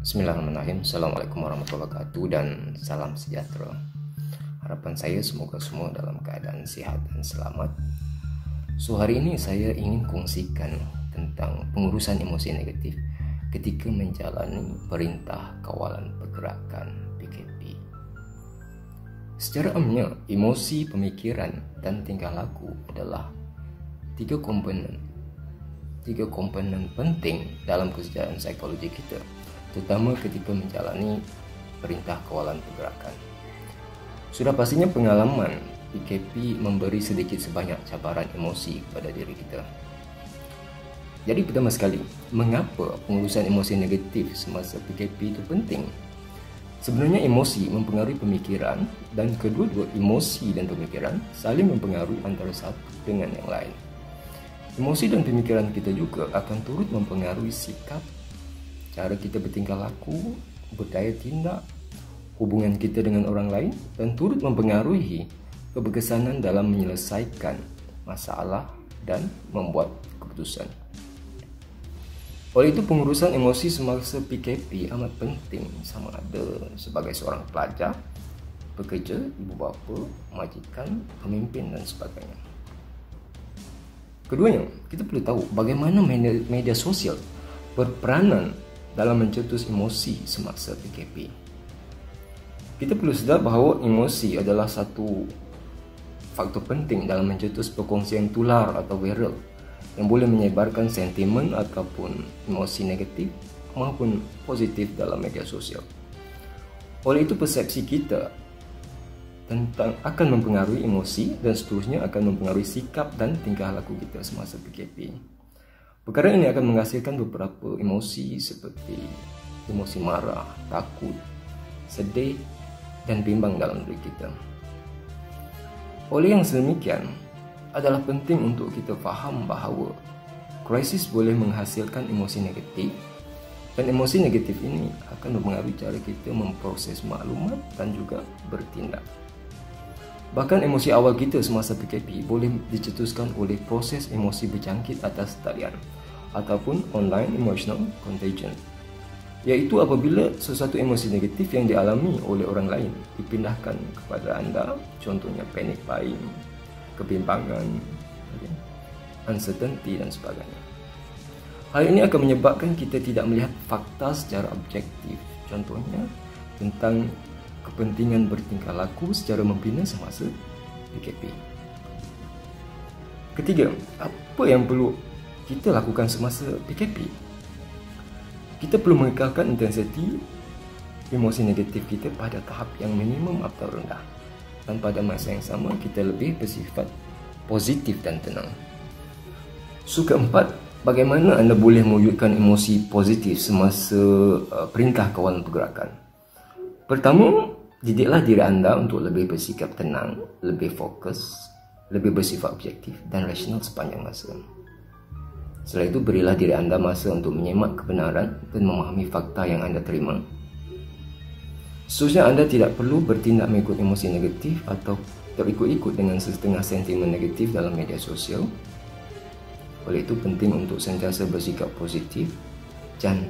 Bismillahirrahmanirrahim. Assalamualaikum warahmatullahi wabarakatuh dan salam sejahtera. Harapan saya semoga semua dalam keadaan sihat dan selamat. So, hari ini saya ingin kongsikan tentang pengurusan emosi negatif ketika menjalani Perintah Kawalan Pergerakan PKP. Secara umumnya, emosi, pemikiran dan tingkah laku adalah tiga komponen penting dalam kesejahteraan psikologi kita, terutama ketika menjalani Perintah Kawalan Pergerakan. Sudah pastinya pengalaman PKP memberi sedikit sebanyak cabaran emosi kepada diri kita. Jadi pertama sekali, mengapa pengurusan emosi negatif semasa PKP itu penting? Sebenarnya emosi mempengaruhi pemikiran, dan kedua-dua emosi dan pemikiran saling mempengaruhi antara satu dengan yang lain. Emosi dan pemikiran kita juga akan turut mempengaruhi sikap, cara kita bertingkah laku, berdaya tindak, hubungan kita dengan orang lain, dan turut mempengaruhi keberkesanan dalam menyelesaikan masalah dan membuat keputusan. Oleh itu, pengurusan emosi semasa PKP amat penting, sama ada sebagai seorang pelajar, pekerja, ibu bapa, majikan, pemimpin dan sebagainya. Keduanya, kita perlu tahu bagaimana media sosial berperanan dalam mencetus emosi semasa PKP. Kita perlu sedar bahawa emosi adalah satu faktor penting dalam mencetus perkongsian tular atau viral yang boleh menyebarkan sentimen ataupun emosi negatif maupun positif dalam media sosial. Oleh itu, persepsi kita tentang akan mempengaruhi emosi dan seterusnya akan mempengaruhi sikap dan tingkah laku kita semasa PKP. Perkara ini akan menghasilkan beberapa emosi seperti emosi marah, takut, sedih dan bimbang dalam diri kita. Oleh yang sedemikian, adalah penting untuk kita faham bahawa krisis boleh menghasilkan emosi negatif, dan emosi negatif ini akan mempengaruhi cara kita memproses maklumat dan juga bertindak. Bahkan emosi awal kita semasa PKP boleh dicetuskan oleh proses emosi berjangkit atas talian ataupun online emotional contagion, iaitu apabila sesuatu emosi negatif yang dialami oleh orang lain dipindahkan kepada anda, contohnya panic buying, kebimbangan, uncertainty dan sebagainya. Hal ini akan menyebabkan kita tidak melihat fakta secara objektif, contohnya tentang kepentingan bertingkah laku secara membina semasa PKP. Ketiga, apa yang perlu kita lakukan semasa PKP? Kita perlu mengekalkan intensiti emosi negatif kita pada tahap yang minimum atau rendah, dan pada masa yang sama kita lebih bersifat positif dan tenang. So, keempat, bagaimana anda boleh mewujudkan emosi positif semasa Perintah Kawalan Pergerakan? Pertama, didiklah diri anda untuk lebih bersikap tenang, lebih fokus, lebih bersifat objektif dan rasional sepanjang masa. Setelah itu, berilah diri anda masa untuk menyemak kebenaran dan memahami fakta yang anda terima. Seterusnya, anda tidak perlu bertindak mengikut emosi negatif atau terikut-ikut dengan setengah sentimen negatif dalam media sosial. Oleh itu, penting untuk sentiasa bersikap positif dan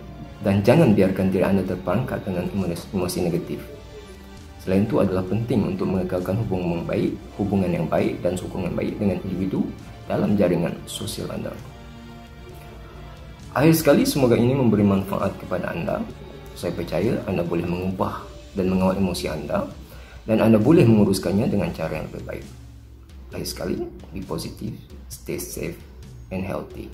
jangan biarkan diri anda terperangkap dengan emosi negatif. Selain itu, adalah penting untuk mengekalkan hubungan yang baik dan sokongan baik dengan individu dalam jaringan sosial anda. Akhir sekali, semoga ini memberi manfaat kepada anda. Saya percaya anda boleh mengubah dan mengawal emosi anda, dan anda boleh menguruskannya dengan cara yang lebih baik. Akhir sekali, be positive, stay safe and healthy.